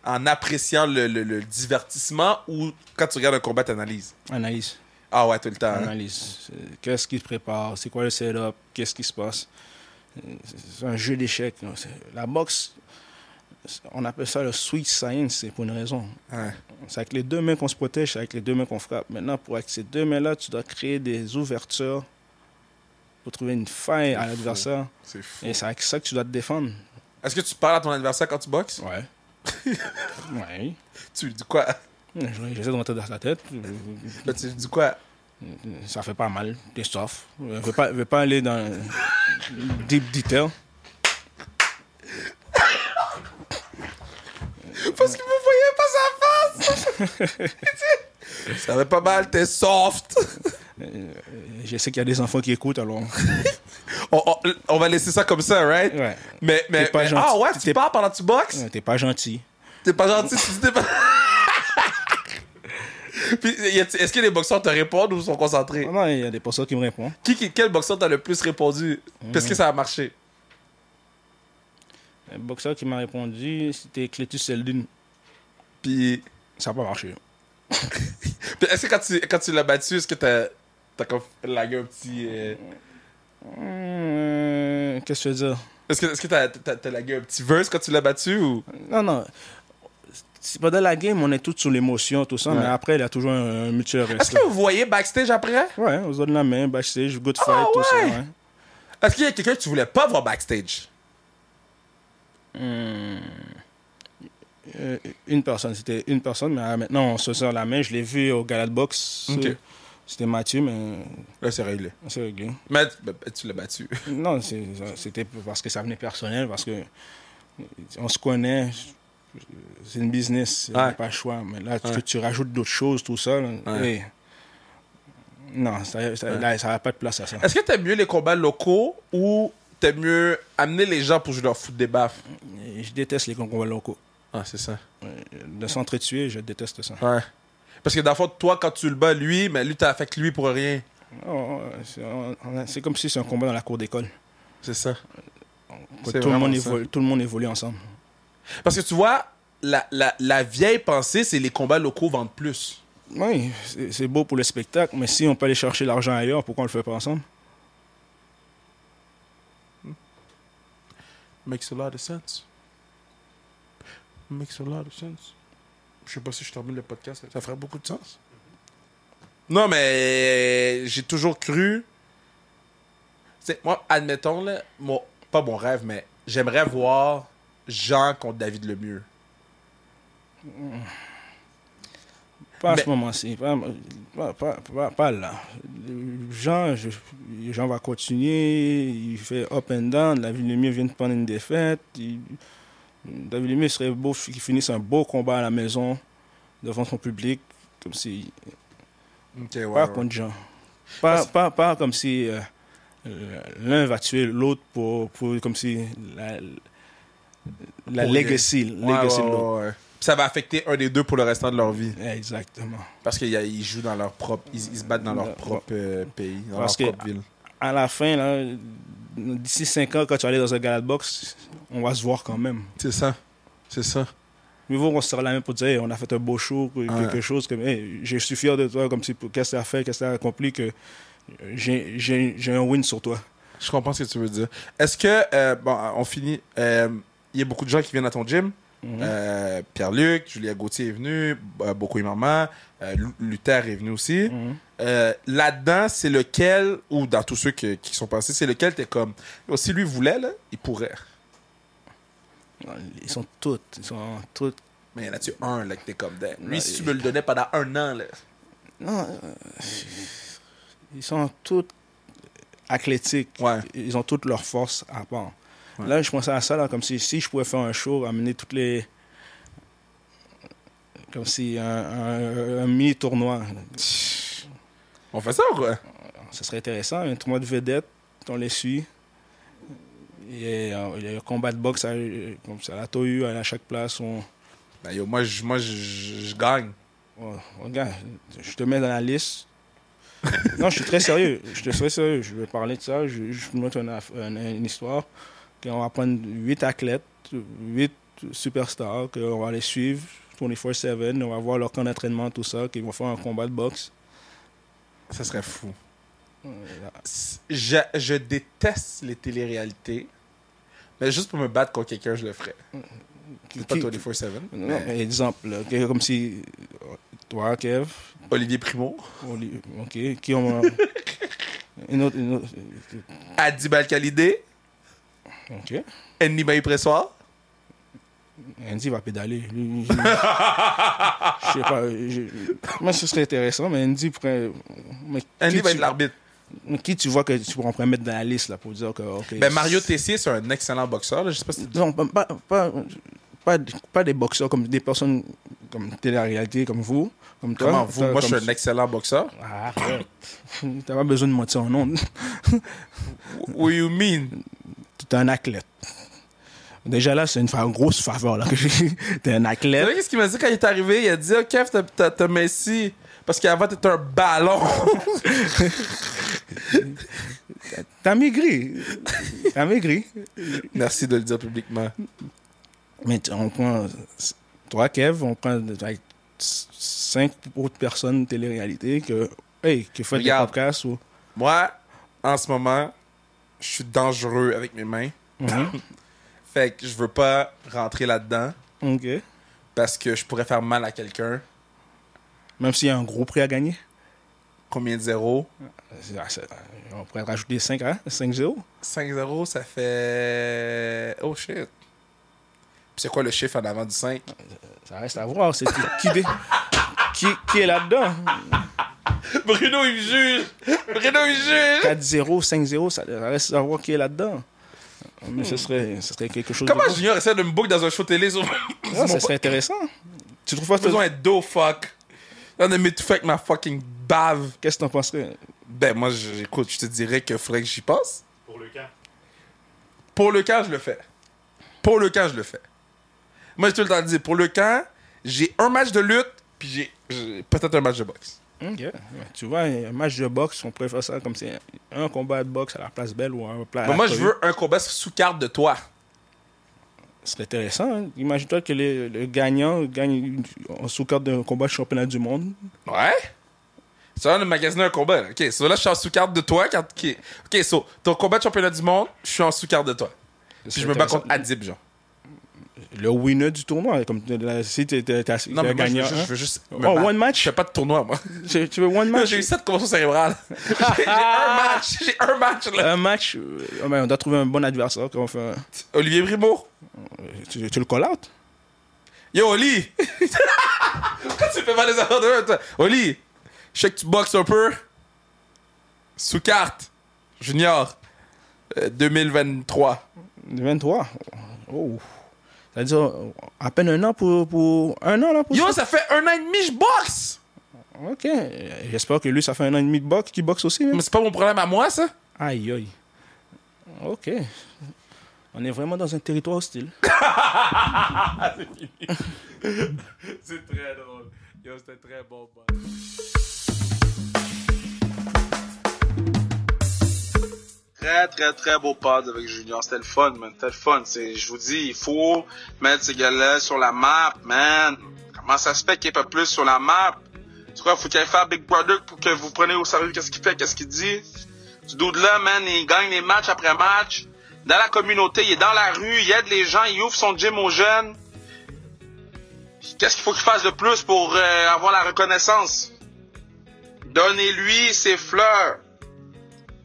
en appréciant le divertissement ou quand tu regardes un combat, tu analyses? Analyse. Ah ouais, tout le temps. Analyse. Hein? Qu'est-ce qui se prépare? C'est quoi le setup? Qu'est-ce qui se passe? C'est un jeu d'échecs. La boxe, on appelle ça le sweet science, c'est pour une raison. Ouais. C'est avec les deux mains qu'on se protège, c'est avec les deux mains qu'on frappe. Maintenant, avec ces deux mains-là, tu dois créer des ouvertures pour trouver une faille à l'adversaire. C'est fou. Et c'est avec ça que tu dois te défendre. Est-ce que tu parles à ton adversaire quand tu boxes? Ouais. Ouais. Tu lui dis quoi? J'essaie de rentrer dans sa tête. Là, tu lui dis quoi? Ça fait pas mal. T'es soft. Je veux pas aller dans deep detail. Parce que vous voyez pas sa face! Ça fait pas mal, t'es soft! Je sais qu'il y a des enfants qui écoutent, alors... on va laisser ça comme ça, right? Ouais. Mais ah ouais, tu parles pendant que tu boxes? T'es pas gentil. T'es pas gentil, tu dis t'es pas... Puis, est-ce que les boxeurs te répondent ou sont concentrés? Non, il y a des boxeurs qui me répondent. Quel boxeur t'a le plus répondu? Parce que ça a marché. Le boxeur qui m'a répondu, c'était Cletus Seldin. Puis... Ça n'a pas marché. Puis est-ce que quand tu l'as battu, est-ce que t'as comme lagué un petit... Qu'est-ce que tu veux dire? Est-ce que t'as lagué un petit verse quand tu l'as battu ou... Non. C'est pas dans la game, on est tous sur l'émotion, tout ça, mais après, il y a toujours un mutuel respect. Est-ce que vous voyez backstage après? Ouais, on se donne la main, backstage, good fight, tout ça, ouais. Est-ce qu'il y a quelqu'un que tu voulais pas voir backstage? Une personne, c'était une personne, mais maintenant, on se sert la main. Je l'ai vu au Gala de boxe. Okay. C'était Mathieu, mais... Là, c'est réglé. C'est réglé. Mais tu l'as battu. Non, c'était parce que ça venait personnel, parce que on se connaît... C'est une business, pas le choix. Mais là, tu rajoutes d'autres choses, tout ça. Et... Non, ça n'a pas de place à ça. Est-ce que t'aimes mieux les combats locaux ou t'aimes mieux amener les gens pour jouer leur foutre des baffes? Je déteste les combats locaux. Ah, c'est ça. De s'entretuer, je déteste ça. Ouais. Parce que dans le fond, toi, quand tu le bats, lui, mais lui, t'as affecté lui pour rien. Oh, c'est comme si c'est un combat dans la cour d'école. C'est ça. Tout le monde évolue ensemble. Parce que tu vois, la vieille pensée, c'est les combats locaux vendent plus. Oui, c'est beau pour le spectacle, mais si on peut aller chercher l'argent ailleurs, pourquoi on le fait pas ensemble? Makes a lot of sense. Makes a lot of sense. Je sais pas si je termine le podcast, ça ferait beaucoup de sens. Non, mais j'ai toujours cru... T'sais, moi, admettons, là, pas mon rêve, mais j'aimerais voir Jean contre David Lemieux. Pas à ce moment-ci. Pas là. Jean va continuer. Il fait up and down. David Lemieux vient de prendre une défaite. David Lemieux serait beau qu'il finisse un beau combat à la maison devant son public. Comme si... pas contre Jean. Pas comme si l'un va tuer l'autre pour comme si la legacy de l'autre. Ouais. Ça va affecter un des deux pour le restant de leur vie. Exactement. Parce qu'ils jouent dans leur propre... Ils se battent dans leur propre pays, dans leur propre ville. À la fin, là, d'ici 5 ans, quand tu vas aller dans un gala de boxe, on va se voir quand même. C'est ça. Mais vous, on se sera la main pour dire, hey, on a fait un beau show, quelque chose comme, hey, je suis fier de toi, comme si, qu'est-ce que tu as fait, qu'est-ce que tu as accompli, que j'ai un win sur toi. Je comprends ce que tu veux dire. Est-ce que, on finit, il y a beaucoup de gens qui viennent à ton gym? Mm-hmm. Pierre-Luc, Julia Gauthier est venu, Boko Imama, Luther est venu aussi. Mm-hmm. Là-dedans, c'est lequel, ou dans tous ceux qui sont passés, c'est lequel t'es comme, si lui voulait, là, il pourrait. Ils sont tous. Mais y en a-tu un, là, que t'es comme, lui, si tu me le donnais pendant 1 an, là. Non, ils sont tous athlétiques. Ouais. Ils ont toutes leurs forces à part. Ouais. Là, je pensais à ça, là, comme si je pouvais faire un show, amener toutes les... Comme si un mini-tournoi. On fait ça ou quoi? Ça serait intéressant, un tournoi de vedettes, on les suit. Il y a un combat de boxe comme ça, à la Tohu, à chaque place. Ben, yo, moi, je gagne. Oh, regarde, je te mets dans la liste. Non, je suis très sérieux. Je vais parler de ça. Je vous montre une histoire. On va prendre 8 athlètes, 8 superstars, qu'on va les suivre 24/7. On va voir leur camp d'entraînement, tout ça, qu'ils vont faire un combat de boxe. Ça serait fou. Je déteste les téléréalités. Mais juste pour me battre contre quelqu'un, je le ferais. C'est pas 24/7. Non, mais exemple, là, comme si toi, Kev. Olivier Primo. OK. Qui ont une autre. Adib Al-Khalidé. OK. Andy Maï-Pressoir. Andy va pédaler. Je sais pas. Moi, ce serait intéressant, mais Andy pourrait. Andy va être l'arbitre. Qui tu vois que tu pourrais mettre dans la liste là, pour dire que. Okay, ben Mario Tessier, c'est un excellent boxeur. Là. Je sais pas si... Non, pas des boxeurs comme des personnes comme télé-réalité, comme vous. Comme toi. Comment vous? Moi, je suis un excellent boxeur. Arrête. T'as pas besoin de mentir en nom. What you mean? T'es un athlète. Déjà là, c'est une grosse faveur là. T'es un athlète. Qu'est-ce qu'il m'a dit quand il est arrivé? Il a dit, oh, Kev, t'as Messi. Parce qu'avant, t'étais un ballon. T'as maigri. Merci de le dire publiquement. Mais on prend... Toi, Kev, on prend 5 autres personnes de télé-réalité qui font des podcasts. Ou... Moi, en ce moment, je suis dangereux avec mes mains. Fait que je veux pas rentrer là-dedans. OK. Parce que je pourrais faire mal à quelqu'un. Même s'il y a un gros prix à gagner? Combien de zéros? On pourrait rajouter 5, hein? 5-0? 5-0, ça fait... Oh shit. Puis c'est quoi le chiffre en avant du 5? Ça reste à voir. C'est qui est là-dedans? Bruno, il me juge! 4-0, 5-0, ça reste à voir qui est là-dedans. Mais ce serait quelque chose Comment de... Junior essaie de me book dans un show télé sur... Non, ça serait intéressant. Tu trouves pas que... besoin d'eau, fuck. Là, on a m'étouffer avec ma fucking bave. Qu'est-ce que t'en penserais? Ben, moi, écoute, je te dirais qu'il faudrait que j'y passe. Pour le camp. Pour le camp, je le fais. Moi, j'ai tout le temps dit, pour le camp, j'ai un match de lutte, puis j'ai peut-être un match de boxe. OK. Tu vois, un match de boxe, on pourrait faire ça comme c'est un combat de boxe à la Place Belle ou un plat. Moi, je veux un combat sous carte de toi. Ce serait intéressant. Hein? Imagine-toi que le gagnant gagne sous carte d'un combat de championnat du monde. Ouais. Ça va magasiner un combat. OK, so là, je suis en sous carte de toi. OK, so ton combat de championnat du monde, je suis en sous carte de toi. Puis je me bats contre Adib, genre. Le winner du tournoi, comme si tu étais gagnant. Je veux juste. One match? Je fais pas de tournoi, moi. Tu veux one match? J'ai eu 7 convulsions cérébrales. J'ai un match, là. Un match? On doit trouver un bon adversaire. Fait... Olivier Primo. Tu le call out? Yo, Oli! Pourquoi tu fais pas des affaires de toi? Oli, je sais que tu boxes un peu. Sous carte. Junior. 2023. 2023? Oh. C'est-à-dire, à peine un an pour un an, là, pour Yo, ça fait 1 an et demi, je boxe! OK. J'espère que lui, ça fait 1 an et demi de boxe, qu'il boxe aussi. Hein? Mais c'est pas mon problème à moi, ça? Aïe, aïe. OK. On est vraiment dans un territoire hostile. C'est fini. C'est très drôle. Yo, c'était très bon. Très, très, très beau pod avec Junior. C'était le fun, man. C'était le fun. Je vous dis, il faut mettre ces gars-là sur la map, man. Comment ça se fait qu'il n'y ait pas plus sur la map? Tu crois, faut qu'il aille faire Big Brother pour que vous preniez au sérieux qu'est-ce qu'il fait, qu'est-ce qu'il dit? Ce dude-là, man, il gagne les matchs après match. Dans la communauté, il est dans la rue, il aide les gens, il ouvre son gym aux jeunes. Qu'est-ce qu'il faut qu'il fasse de plus pour avoir la reconnaissance? Donnez-lui ses fleurs.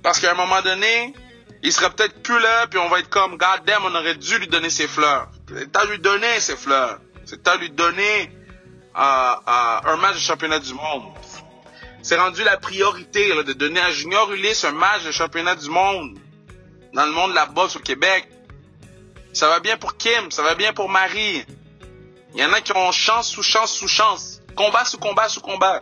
Parce qu'à un moment donné, il sera peut-être plus là, puis on va être comme, God damn, on aurait dû lui donner ses fleurs. C'est temps de lui donner ses fleurs. C'est temps de lui donner un match de championnat du monde. C'est rendu la priorité là, de donner à Junior Ulysse un match de championnat du monde. Dans le monde de la boxe au Québec. Ça va bien pour Kim, ça va bien pour Marie. Il y en a qui ont chance sous chance sous chance. Combat sous combat sous combat.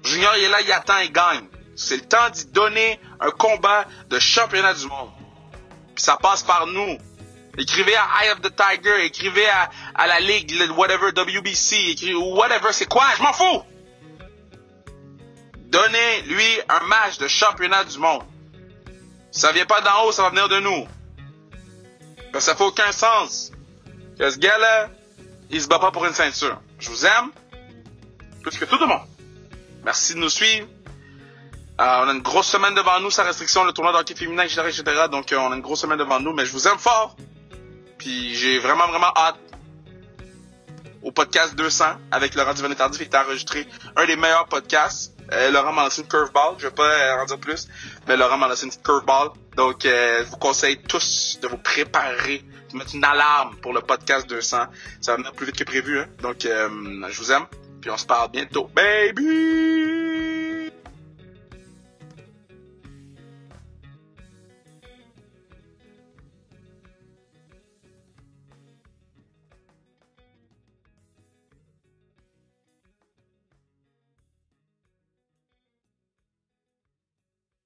Junior, il est là, il attend, il gagne. C'est le temps d'y donner un combat de championnat du monde. Puis ça passe par nous. Écrivez à Eye of the Tiger, écrivez à la Ligue, whatever, WBC, écrivez whatever, c'est quoi? Je m'en fous! Donnez-lui un match de championnat du monde. Ça vient pas d'en haut, ça va venir de nous. Parce que ça fait aucun sens que ce gars-là, il se bat pas pour une ceinture. Je vous aime plus que tout le monde. Merci de nous suivre. On a une grosse semaine devant nous, sans restriction, le tournoi d'hockey féminin, etc. Donc, on a une grosse semaine devant nous, mais je vous aime fort. Puis, j'ai vraiment, vraiment hâte au podcast 200 avec Laurent Duvernay-Tardif qui a enregistré un des meilleurs podcasts. Laurent m'a lancé une curveball, je vais pas en dire plus, mais Laurent m'a lancé une curveball. Donc, je vous conseille tous de vous préparer, de mettre une alarme pour le podcast 200. Ça va venir plus vite que prévu, hein. Donc, je vous aime, puis on se parle bientôt. Baby!